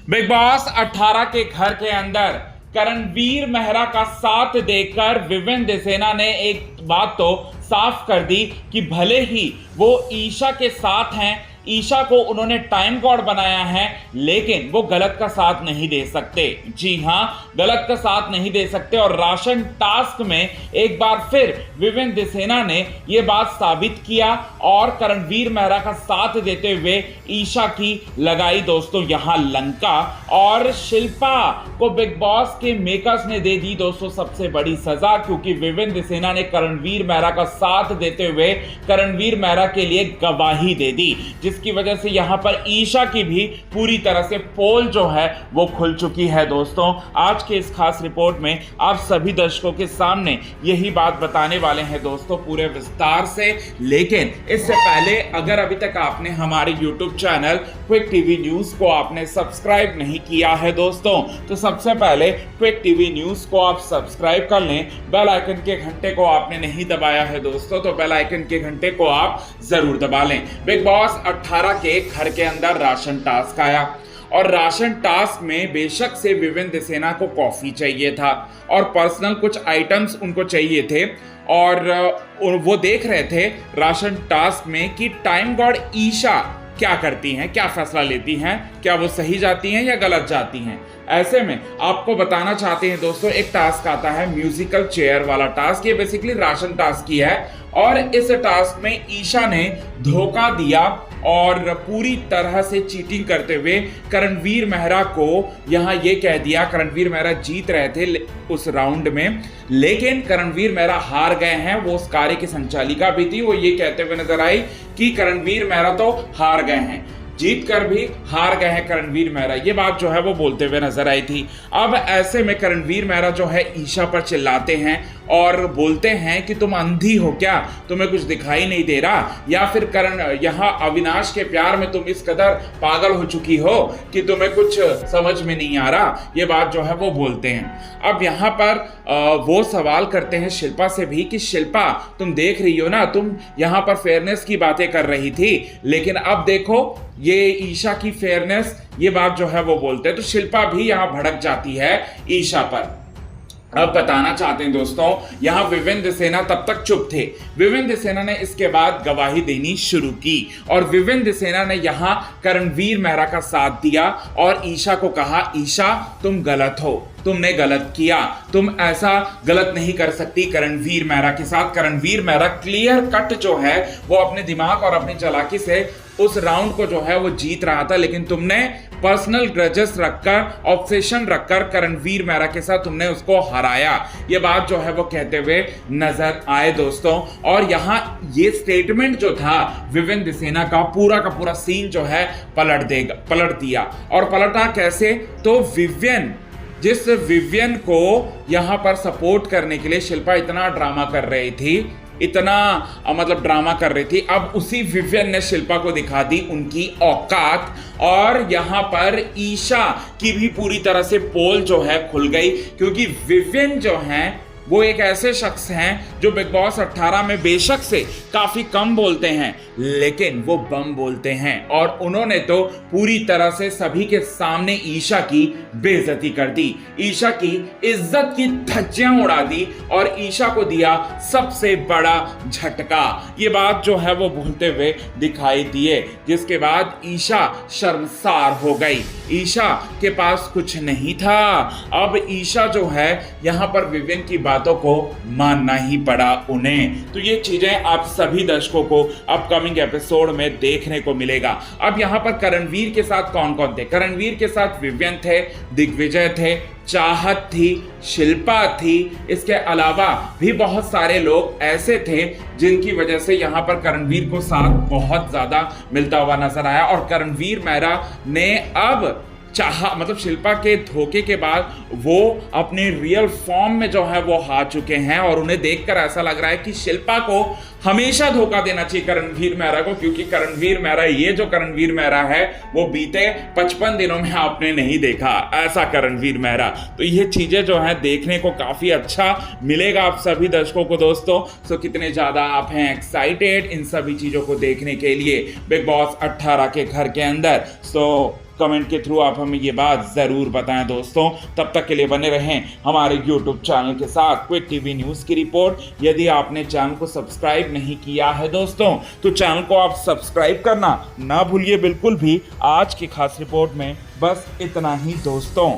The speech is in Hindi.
बिग बॉस 18 के घर के अंदर करणवीर मेहरा का साथ देकर विवेन दिसेना ने एक बात तो साफ कर दी कि भले ही वो ईशा के साथ हैं, ईशा को उन्होंने टाइम गॉड बनाया है, लेकिन वो गलत का साथ नहीं दे सकते। जी हां, गलत का साथ नहीं दे सकते। और राशन टास्क में एक बार फिर विवेन दिसेना ने यह बात साबित किया और करणवीर मेहरा का साथ देते हुए ईशा की लगाई दोस्तों यहां लंका। और शिल्पा को बिग बॉस के मेकर्स ने दे दी दोस्तों सबसे बड़ी सजा, क्योंकि विवेन दिसेना ने करणवीर मेहरा का साथ देते हुए करणवीर मेहरा के लिए गवाही दे दी, जिसकी वजह से यहां पर ईशा की भी पूरी तरह से पोल जो है वो खुल चुकी है दोस्तों। आज के इस खास रिपोर्ट में आप सभी दर्शकों के सामने यही बात बताने वाले हैं दोस्तों पूरे विस्तार से। लेकिन इससे पहले अगर अभी तक आपने हमारे YouTube channel quick TV news को आपने सब्सक्राइब नहीं किया है दोस्तों, तो सबसे पहले क्विक टीवी न्यूज को आप सब्सक्राइब कर लें। बेल आइकन के घंटे को आपने नहीं दबाया है दोस्तों, तो बेल आइकन के घंटे को आप जरूर दबा लें। बिग बॉस 18 के घर के अंदर राशन टास्क आया और राशन टास्क में बेशक से विवेन दिसेना को कॉफी चाहिए था और पर्सनल कुछ आइटम्स उनको चाहिए थे और वो देख रहे थे राशन टास्क में कि टाइम गॉड ईशा क्या करती हैं, क्या फैसला लेती हैं, क्या वो सही जाती हैं या गलत जाती हैं। ऐसे में आपको बताना चाहते हैं दोस्तों, एक टास्क आता है म्यूजिकल चेयर वाला टास्क। ये बेसिकली राशन टास्क की है और इस टास्क में ईशा ने धोखा दिया और पूरी तरह से चीटिंग करते हुए करणवीर मेहरा को यहां ये कह दिया। करणवीर मेहरा जीत रहे थे उस राउंड में, लेकिन करणवीर मेहरा हार गए हैं। वो उस कार्य की संचालिका भी थी, वो ये कहते हुए नजर आई कि करणवीर मेहरा तो हार गए हैं, जीत कर भी हार गए हैं करणवीर मेहरा, ये बात जो है वो बोलते हुए नजर आई थी। अब ऐसे में करणवीर मेहरा जो है ईशा पर चिल्लाते हैं और बोलते हैं कि तुम अंधी हो क्या, तुम्हें कुछ दिखाई नहीं दे रहा, या फिर यहाँ अविनाश के प्यार में तुम इस कदर पागल हो चुकी हो कि तुम्हें कुछ समझ में नहीं आ रहा, ये बात जो है वो बोलते हैं। अब यहाँ पर वो सवाल करते हैं शिल्पा से भी कि शिल्पा तुम देख रही हो ना, तुम यहाँ पर फेयरनेस की बातें कर रही थी, लेकिन अब देखो ये ईशा की फेयरनेस, ये बात जो है वो बोलते हैं। तो शिल्पा भी यहां भड़क जाती है ईशा पर। अब बताना चाहते हैं दोस्तों, यहां विवेन दिसेना तब तक चुप थे। विवेन दिसेना ने इसके बाद गवाही देनी शुरू की और विवेन दिसेना ने यहां करणवीर मेहरा का साथ दिया और ईशा को कहा, ईशा तुम गलत हो, तुमने गलत किया, तुम ऐसा गलत नहीं कर सकती करणवीर मेहरा के साथ। करणवीर मेहरा क्लियर कट जो है वो अपने दिमाग और अपनी चालाकी से उस राउंड को जो है वो जीत रहा था, लेकिन तुमने पर्सनल ग्रजेस रखकर, ऑब्सेशन रखकर करणवीर मेहरा के साथ तुमने उसको हराया, ये बात जो है वो कहते हुए नजर आए दोस्तों। और यहाँ ये स्टेटमेंट जो था विवेन दिसेना का पूरा सीन जो है पलट दिया। और पलटा कैसे, तो जिस विवियन को यहां पर सपोर्ट करने के लिए शिल्पा इतना ड्रामा कर रही थी, इतना मतलब ड्रामा कर रही थी, अब उसी विवियन ने शिल्पा को दिखा दी उनकी औकात और यहां पर ईशा की भी पूरी तरह से पोल जो है खुल गई। क्योंकि विवियन जो है वो एक ऐसे शख्स हैं जो बिग बॉस 18 में बेशक से काफी कम बोलते हैं, लेकिन वो बम बोलते हैं और उन्होंने तो पूरी तरह से सभी के सामने ईशा की बेइज्जती कर दी, ईशा की इज्जत की धज्जियां उड़ा दी और ईशा को दिया सबसे बड़ा झटका। ये बात जो है वो बोलते हुए दिखाई दिए, जिसके बाद ईशा शर्मसार हो गई। ईशा के पास कुछ नहीं था। अब ईशा जो है यहां पर विवेन की बातों को मानना ही पड़ा उन्हें। तो ये चीजें आप सभी दर्शकों को अपकमिंग एपिसोड में देखने को मिलेगा। अब यहां पर करणवीर के साथ कौन कौन थे? करणवीर के साथ विवियन थे, दिग्विजय थे, चाहत थी, शिल्पा थी, इसके अलावा भी बहुत सारे लोग ऐसे थे जिनकी वजह से यहां पर करणवीर को साथ बहुत ज्यादा मिलता हुआ नजर आया। और करणवीर मेहरा ने अब मतलब शिल्पा के धोखे के बाद वो अपने रियल फॉर्म में जो है वो आ चुके हैं और उन्हें देखकर ऐसा लग रहा है कि शिल्पा को हमेशा धोखा देना चाहिए करणवीर मेहरा को, क्योंकि करणवीर मेहरा, ये जो करणवीर मेहरा है वो बीते 55 दिनों में आपने नहीं देखा ऐसा करणवीर मेहरा। तो ये चीजें जो है देखने को काफी अच्छा मिलेगा आप सभी दर्शकों को दोस्तों। सो कितने ज्यादा आप हैं एक्साइटेड इन सभी चीजों को देखने के लिए बिग बॉस 18 के घर के अंदर। सो कमेंट के थ्रू आप हमें ये बात ज़रूर बताएं दोस्तों। तब तक के लिए बने रहें हमारे यूट्यूब चैनल के साथ क्विक टीवी न्यूज़ की रिपोर्ट। यदि आपने चैनल को सब्सक्राइब नहीं किया है दोस्तों तो चैनल को आप सब्सक्राइब करना ना भूलिए बिल्कुल भी। आज की खास रिपोर्ट में बस इतना ही दोस्तों।